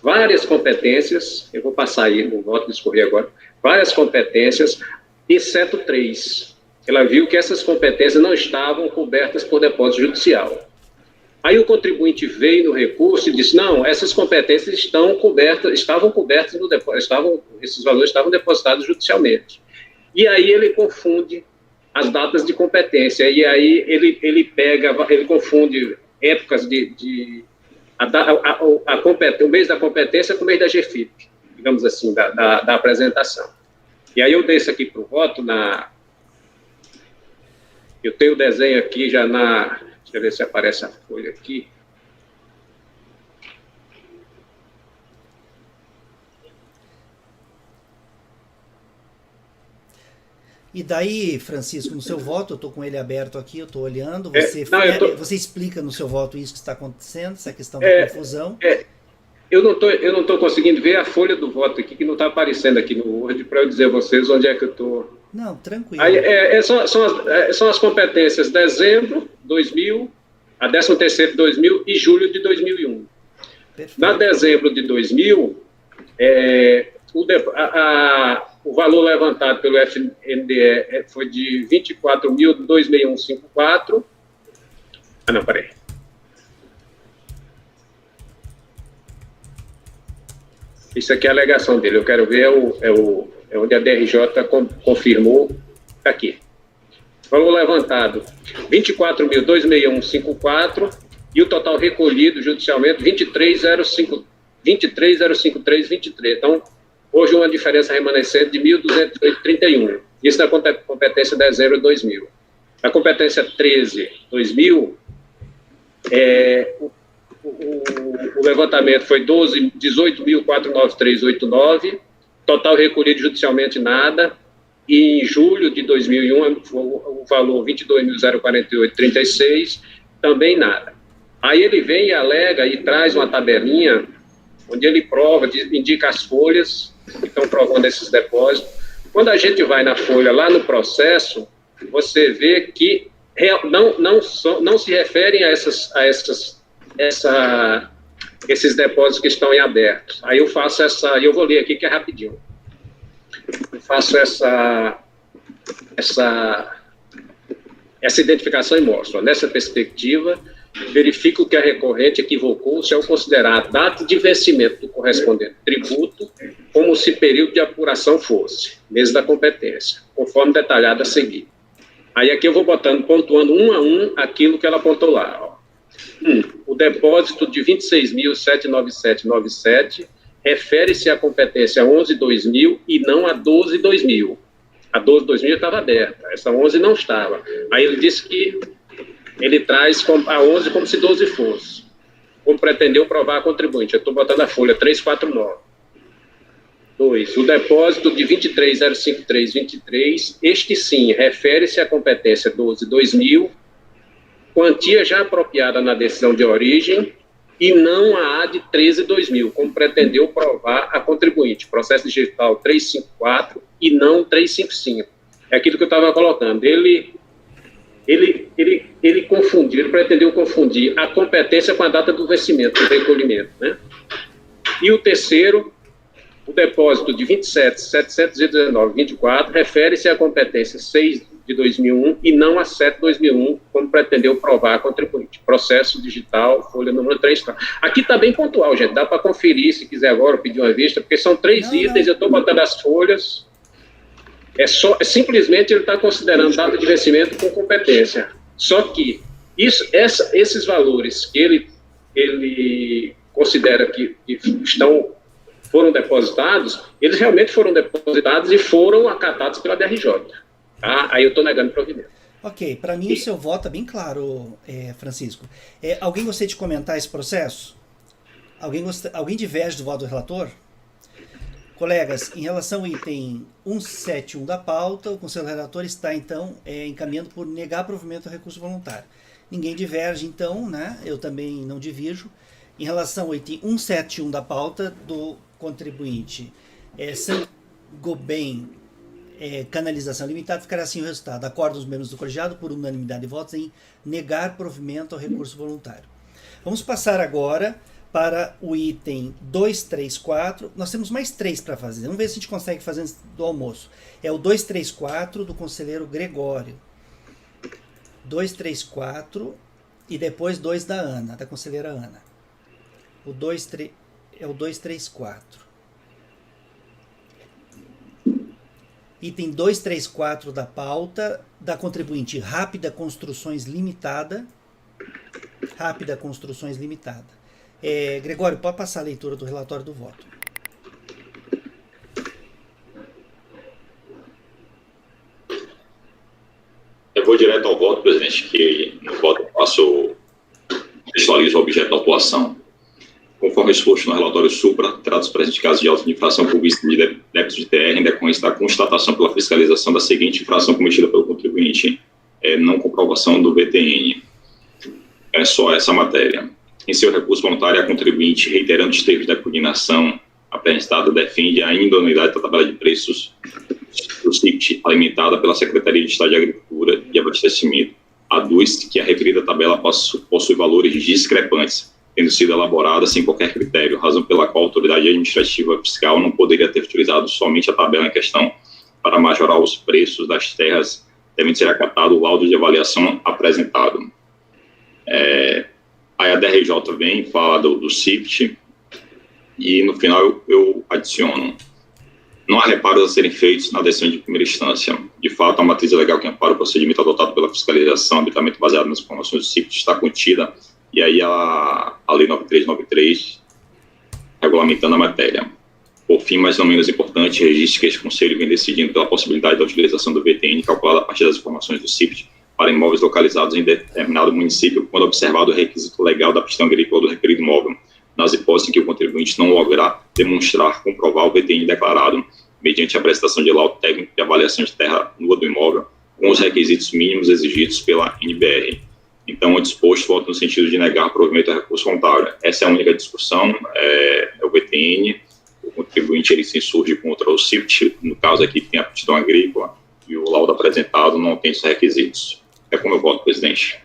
E: várias competências, eu vou passar aí no voto, discorrer agora, várias competências, exceto 3. Ela viu que essas competências não estavam cobertas por depósito judicial. Aí o contribuinte veio no recurso e disse: não, essas competências estavam cobertas no depósito, esses valores estavam depositados judicialmente. E aí ele confunde as datas de competência, e aí ele confunde épocas o mês da competência com o mês da GFIP, digamos assim, da apresentação. E aí eu desço aqui para o voto, eu tenho o desenho aqui já deixa eu ver se aparece a folha aqui.
A: E daí, Francisco, no seu voto, eu estou com ele aberto aqui, eu estou olhando, você explica no seu voto isso que está acontecendo, essa questão da confusão.
E: Eu não estou conseguindo ver a folha do voto aqui, que não está aparecendo aqui no Word, para eu dizer a vocês onde é que eu estou.
A: Não, tranquilo.
E: Aí, são as competências dezembro 2000, a 13º de 2000 e julho de 2001. Perfeito. Na dezembro de 2000, o valor levantado pelo FNDE foi de 24.26154. Não, peraí. Isso aqui é a alegação dele. Eu quero ver onde a DRJ confirmou. Está aqui. Valor levantado, 24.26154, e o total recolhido judicialmente, 23.053,23. Então, hoje uma diferença remanescente de 1.231. Isso na competência 10.0 de 2000. Na competência 13.2000, o levantamento foi 18.493,89, total recolhido judicialmente nada, e em julho de 2001 o valor 22.048,36, também nada. Aí ele vem e alega e traz uma tabelinha onde ele prova, indica as folhas que estão provando esses depósitos. Quando a gente vai na folha, lá no processo, você vê que não se referem a esses depósitos que estão em aberto. Aí eu faço eu vou ler aqui que é rapidinho. Eu faço essa identificação e mostro. Nessa perspectiva, verifico que a recorrente equivocou-se ao considerar a data de vencimento do correspondente tributo como se período de apuração fosse, mês da competência, conforme detalhado a seguir. Aí aqui eu vou pontuando um a um aquilo que ela apontou lá. Ó. O depósito de 26.797,97 refere-se à competência 11.2000 e não a 12.2000. A 12.2000 estava aberta, essa 11 não estava. Aí ele disse que ele traz a 11 como se 12 fosse, como pretendeu provar a contribuinte. Eu estou botando a folha 349. 2. O depósito de 23.053,23, este sim, refere-se à competência 12.2000, quantia já apropriada na decisão de origem, e não a de 13.2000, como pretendeu provar a contribuinte. Processo digital 354 e não 355. É aquilo que eu estava colocando. Ele confundiu, ele pretendeu confundir a competência com a data do vencimento, do recolhimento, né? E o terceiro, o depósito de 27.719,24 refere-se à competência 6 de 2001 e não a 7 de 2001, como pretendeu provar a contribuinte. Processo digital, folha número 3. Aqui está bem pontual, gente. Dá para conferir, se quiser agora, pedir uma vista, porque são 3 itens, eu estou botando as folhas. Simplesmente ele está considerando data de vencimento com competência. Só que esses valores que ele considera que foram depositados, eles realmente foram depositados e foram acatados pela DRJ. Tá? Aí eu estou negando provimento.
A: Ok, para mim o seu voto é bem claro, Francisco. Alguém gostaria de comentar esse processo? Alguém diverge do voto do relator? Colegas, em relação ao item 171 da pauta, o Conselho Relator está, então, encaminhando por negar provimento ao recurso voluntário. Ninguém diverge, então, né? Eu também não divirjo. Em relação ao item 171 da pauta do contribuinte Saint-Gobain, Canalização Limitada, ficará assim o resultado. Acordo os membros do colegiado por unanimidade de votos em negar provimento ao recurso voluntário. Vamos passar agora para o item 234. Nós temos mais 3 para fazer. Vamos ver se a gente consegue fazer antes do almoço. É o 234 do conselheiro Gregório. 234 e depois 2 da Ana, da conselheira Ana. É o 234. Item 234 da pauta, da contribuinte Rápida Construções Limitada. Rápida Construções Limitada. Gregório, pode passar a leitura do relatório do voto.
D: Eu vou direto ao voto, presidente, que no voto eu textualizo o objeto da atuação. Conforme exposto no relatório supra, trata-se presente caso de auto de infração por vista de débitos de TR em decorrência da constatação pela fiscalização da seguinte infração cometida pelo contribuinte, não comprovação do VTN. É só essa matéria. Em seu recurso voluntário, a contribuinte, reiterando os termos da impugnação apresentada, defende a idoneidade da tabela de preços do CICT alimentada pela Secretaria de Estado de Agricultura e Abastecimento. Aduz que a referida tabela possui valores discrepantes, tendo sido elaborada sem qualquer critério, razão pela qual a autoridade administrativa fiscal não poderia ter utilizado somente a tabela em questão para majorar os preços das terras, devendo ser acatado o laudo de avaliação apresentado. Aí a DRJ vem, fala do CIPT, e no final eu adiciono: não há reparos a serem feitos na decisão de primeira instância. De fato, a matriz legal que ampara o procedimento adotado pela fiscalização, habitualmente baseado nas informações do CIPT, está contida, e aí a Lei 9393, regulamentando a matéria. Por fim, mas não menos importante, registre que este Conselho vem decidindo pela possibilidade da utilização do VTN calculada a partir das informações do CIPT para imóveis localizados em determinado município, quando observado o requisito legal da aptidão agrícola do referido imóvel, nas hipóteses em que o contribuinte não lograr demonstrar, comprovar o VTN declarado, mediante a prestação de laudo técnico de avaliação de terra nua do imóvel, com os requisitos mínimos exigidos pela NBR. Então, o disposto vota no sentido de negar provimento a recurso voluntário. Essa é a única discussão, é o VTN, o contribuinte ele se insurge contra o CIPT, no caso aqui tem a aptidão agrícola, e o laudo apresentado não tem esses requisitos. É como eu voto, presidente.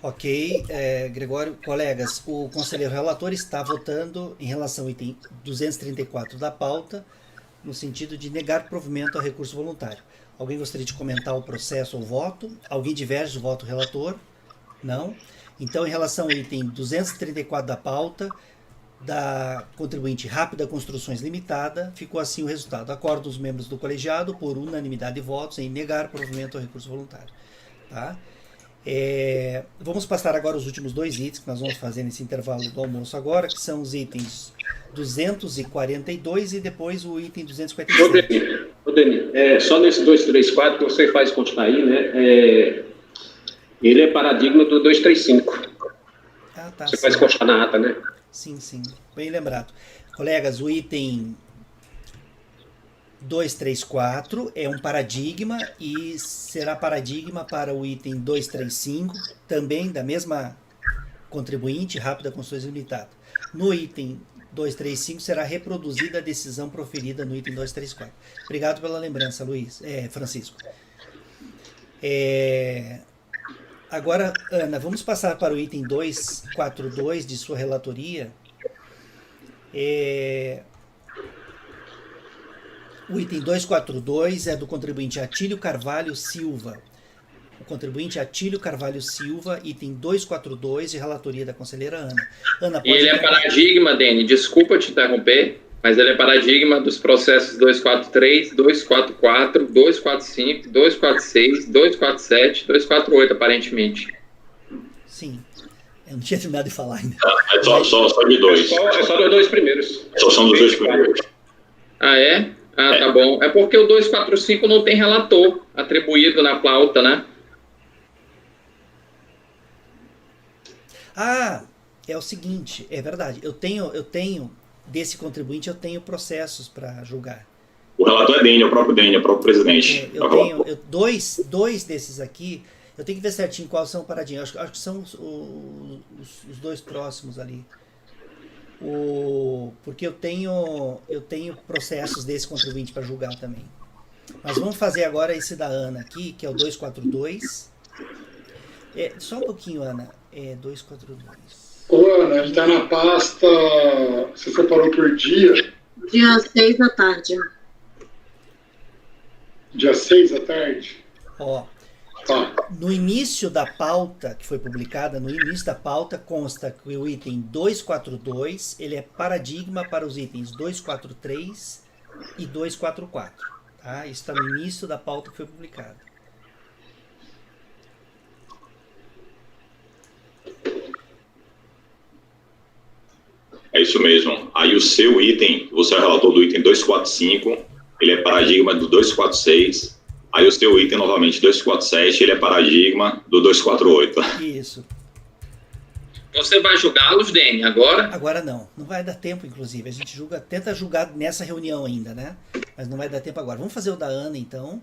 A: Ok, Gregório, colegas, o conselheiro relator está votando em relação ao item 234 da pauta, no sentido de negar provimento a recurso voluntário. Alguém gostaria de comentar o processo ou voto? Alguém diverge do voto relator? Não? Então, em relação ao item 234 da pauta, da contribuinte Rápida Construções Limitada, ficou assim o resultado. Acordo os membros do colegiado por unanimidade de votos em negar provimento ao recurso voluntário. Tá? Vamos passar agora os últimos dois itens que nós vamos fazer nesse intervalo do almoço agora, que são os itens 242 e depois o item 247.
E: Ô, Deni, só nesse 234 que você faz continuar aí, né? Ele é paradigma do 235.
A: Ah, tá,
E: você
A: sim.
E: faz constar na ata, né?
A: Sim, sim. Bem lembrado. Colegas, o item 234 é um paradigma e será paradigma para o item 235, também da mesma contribuinte, Rápida Construções Limitada. No item 235 será reproduzida a decisão proferida no item 234. Obrigado pela lembrança, Francisco. Agora, Ana, vamos passar para o item 242 de sua relatoria. O item 242 é do contribuinte Atílio Carvalho Silva. O contribuinte Atílio Carvalho Silva, item 242, de relatoria da conselheira Ana. Ana, pode...
C: Ele é paradigma, Deni, desculpa te interromper, mas ele é paradigma dos processos 243, 244, 245, 246, 247, 248, aparentemente.
A: Sim. Eu não tinha terminado de falar ainda.
D: É só de dois.
E: É só dos dois primeiros.
D: Só são dos dois primeiros.
C: Ah, é? Ah, tá bom. É porque o 245 não tem relator atribuído na pauta, né?
A: Ah, é o seguinte, é verdade. Eu tenho desse contribuinte, eu tenho processos para julgar.
D: O relator é Deni, é o próprio Deni, é o próprio presidente.
A: Eu tenho dois desses aqui. Eu tenho que ver certinho quais são paradinhos. Acho que são os dois próximos ali. Porque eu tenho processos desse contribuinte para julgar também. Mas vamos fazer agora esse da Ana aqui, que é o 242. Só um pouquinho, Ana. 242.
G: Ô, Ana, ele está na pasta. Você separou por dia?
F: Dia 6 da tarde.
G: Dia 6 da tarde?
A: Ó.
G: Tá.
A: No início da pauta, que foi publicada, no início da pauta, consta que o item 242, ele é paradigma para os itens 243 e 244. Tá? Isso está no início da pauta que foi publicada.
D: É isso mesmo. Aí o seu item, você é o relator do item 245, ele é paradigma do 246. Aí o seu item, novamente, 247, ele é paradigma do 248.
A: Isso.
C: Você vai julgá-los, Deni, agora?
A: Agora não. Não vai dar tempo, inclusive. A gente tenta julgar nessa reunião ainda, né? Mas não vai dar tempo agora. Vamos fazer o da Ana, então,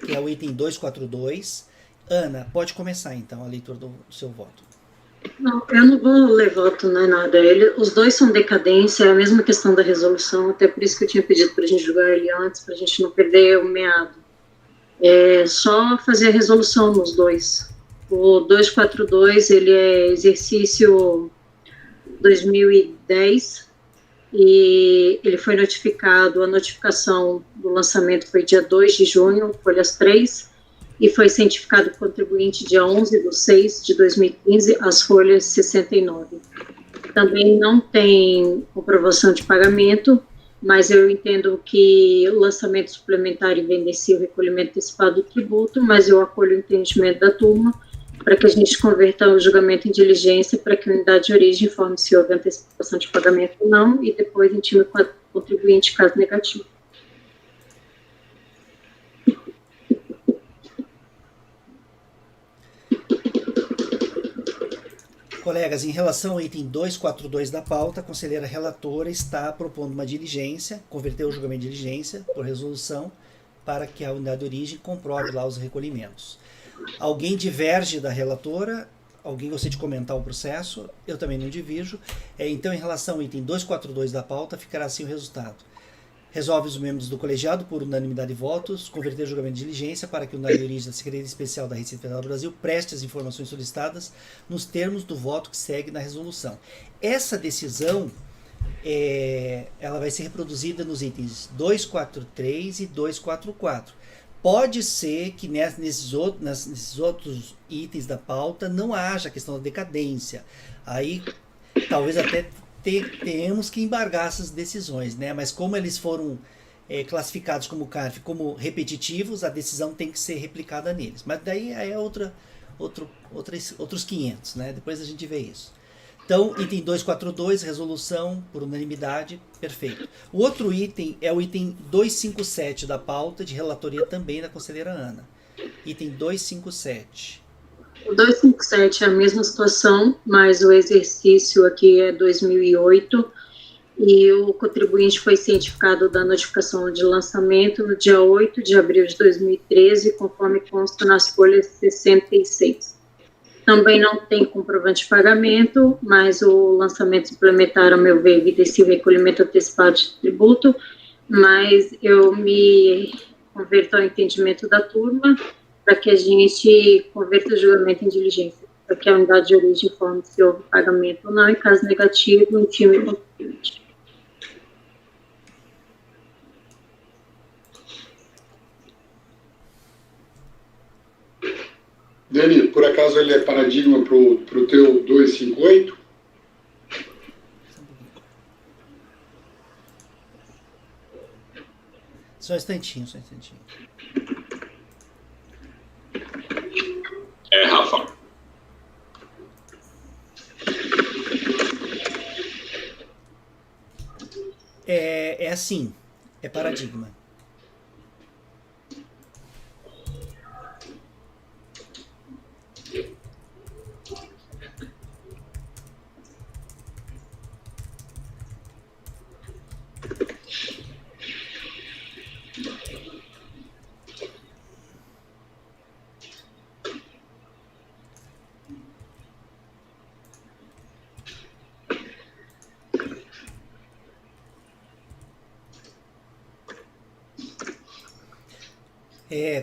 A: que é o item 242. Ana, pode começar, então, a leitura do seu voto.
F: Não, eu não vou ler voto, não é nada. Os dois são decadência, é a mesma questão da resolução, até por isso que eu tinha pedido para a gente julgar ele antes, para a gente não perder o meado. É só fazer a resolução nos dois. O 242, ele é exercício 2010 e ele foi notificado, a notificação do lançamento foi dia 2 de junho, folhas 3, e foi cientificado o contribuinte dia 11/6/2015, as folhas 69. Também não tem comprovação de pagamento, mas eu entendo que o lançamento suplementar evidencia o recolhimento antecipado do tributo, mas eu acolho o entendimento da turma para que a gente converta o julgamento em diligência para que a unidade de origem informe se houve antecipação de pagamento ou não e depois intime com o contribuinte caso negativo.
A: Colegas, em relação ao item 242 da pauta, a conselheira relatora está propondo uma diligência, converter o julgamento em diligência por resolução, para que a unidade de origem comprove lá os recolhimentos. Alguém diverge da relatora? Alguém gostaria de comentar o processo? Eu também não divirjo. Então, em relação ao item 242 da pauta, ficará assim o resultado. Resolve os membros do colegiado, por unanimidade de votos, converter o julgamento de diligência para que o unidade de origem da Secretaria Especial da Receita Federal do Brasil preste as informações solicitadas nos termos do voto que segue na resolução. Essa decisão ela vai ser reproduzida nos itens 243 e 244. Pode ser que nesses outros itens da pauta não haja a questão da decadência. Aí talvez até temos que embargar essas decisões, né? Mas como eles foram classificados como CARF, como repetitivos, a decisão tem que ser replicada neles. Mas daí é outros 500, né? Depois a gente vê isso. Então, item 242, resolução por unanimidade, perfeito. O outro item é o item 257 da pauta, de relatoria também da conselheira Ana. Item 257.
F: O 257 é a mesma situação, mas o exercício aqui é 2008 e o contribuinte foi cientificado da notificação de lançamento no dia 8 de abril de 2013, conforme consta nas folhas 66. Também não tem comprovante de pagamento, mas o lançamento suplementar, ao meu ver, evidencia o recolhimento antecipado de tributo, mas eu me converto ao entendimento da turma para que a gente converta o julgamento em diligência, para que a unidade de origem informe se houve pagamento ou não, em caso negativo, intime o contribuinte.
G: Dani, por acaso ele é paradigma para o teu 258?
A: Só um instantinho.
D: Rafa.
A: É assim, é paradigma.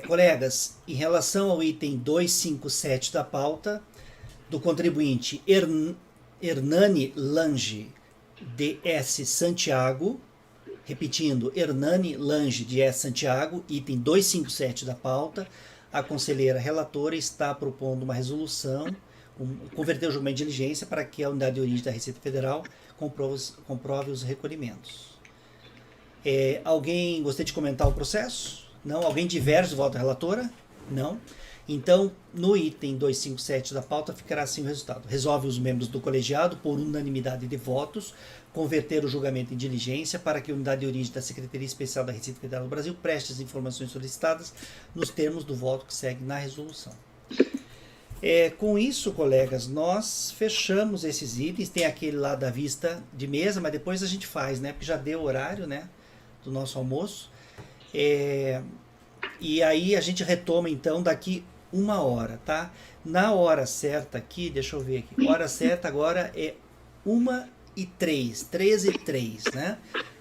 A: Colegas, em relação ao item 257 da pauta, do contribuinte Hernani Lange, DS Santiago, repetindo, Hernani Lange, DS Santiago, item 257 da pauta, a conselheira relatora está propondo uma resolução, converter o julgamento de diligência para que a unidade de origem da Receita Federal comprove os recolhimentos. Alguém gostaria de comentar o processo? Não? Alguém diverge do voto da relatora? Não. Então, no item 257 da pauta, ficará assim o resultado. Resolve os membros do colegiado, por unanimidade de votos, converter o julgamento em diligência para que a unidade de origem da Secretaria Especial da Receita Federal do Brasil preste as informações solicitadas nos termos do voto que segue na resolução. Com isso, colegas, nós fechamos esses itens. Tem aquele lá da vista de mesa, mas depois a gente faz, né? Porque já deu o horário, né, do nosso almoço. E aí a gente retoma então daqui 1 hora, tá? Na hora certa aqui, deixa eu ver aqui, hora certa agora é 1h03, 13h03, né?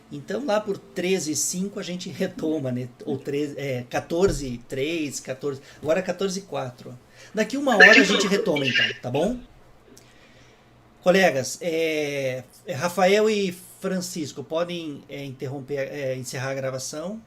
A: Então lá por 13h05 a gente retoma, né? Ou 14h03, 14, agora é 14h04. Daqui 1 hora a gente retoma então, tá bom? Colegas, Rafael e Francisco, podem encerrar a gravação?